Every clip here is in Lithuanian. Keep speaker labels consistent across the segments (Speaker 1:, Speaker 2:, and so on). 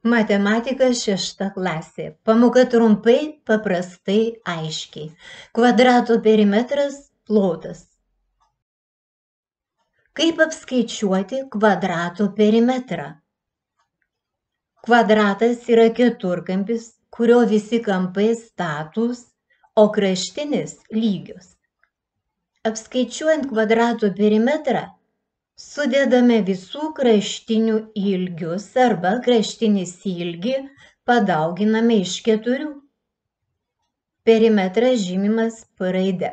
Speaker 1: Matematika 6 klasė. Pamoka trumpai, paprastai, aiškiai. Kvadrato perimetras – plotas. Kaip apskaičiuoti kvadrato perimetrą? Kvadratas yra keturkampis, kurio visi kampai statūs, o kraštinis lygios. Apskaičiuojant kvadrato perimetrą, sudedame visų kraštinių ilgius arba kraštinis ilgį padauginame iš 4. Perimetras žymimas P raide.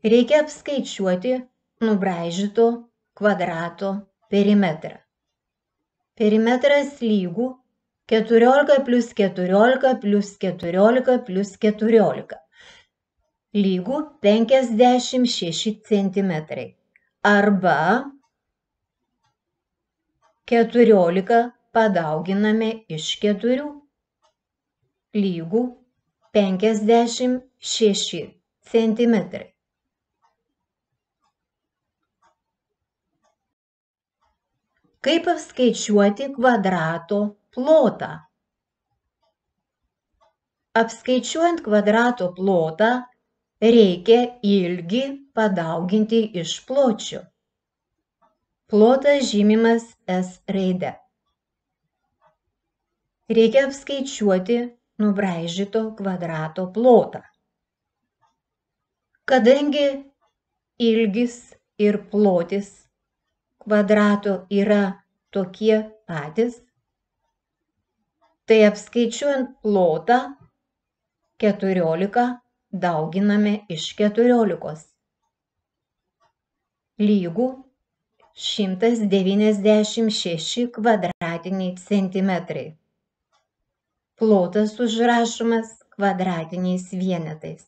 Speaker 1: Reikia apskaičiuoti nubraižyto kvadrato perimetrą. Perimetras lygų 14 + 14 + 14 + 14 lygų 56 cm. Arba 14 padauginame iš 4 lygų 56 cm. Kaip apskaičiuoti kvadrato plotą? Apskaičiuojant kvadrato plotą, reikia ilgį padauginti iš pločio. Plotas žymimas S raide. Reikia apskaičiuoti nubraižyto kvadrato plotą. Kadangi ilgis ir plotis kvadrato yra tokie patys, tai apskaičiuojant plotą 14 dauginame iš 14 lygų 196 kvadratiniai centimetrai. Plotas užrašomas kvadratiniais vienetais.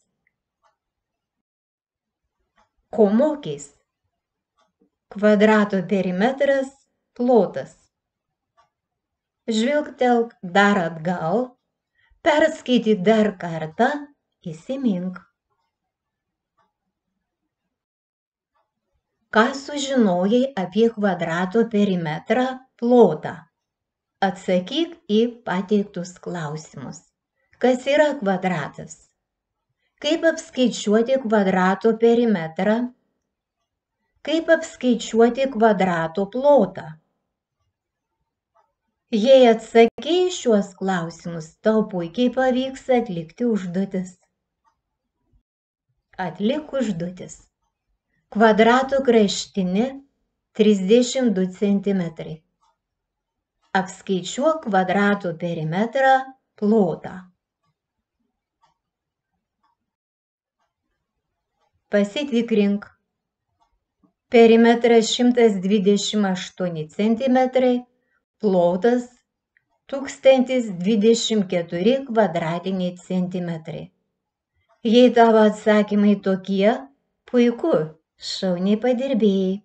Speaker 1: Ko mokys? Kvadrato perimetras – plotas. Žvilgtelk dar atgal, perskaityk dar kartą, įsimink. Ką sužinojai apie kvadrato perimetrą plotą? Atsakyk į pateiktus klausimus. Kas yra kvadratas? Kaip apskaičiuoti kvadrato perimetrą? Kaip apskaičiuoti kvadrato plotą? Jei atsakei šiuos klausimus, tau puikiai pavyks atlikti užduotis. Atlik užduotis. Kvadrato kraštinė 32 cm. Apskaičiuok kvadrato perimetrą plotą. Pasitikrink. Perimetras 128 cm, plotas 1024 kvadratiniai centimetrai. Jei tavo atsakymai tokie, puiku, šauniai padirbėjai.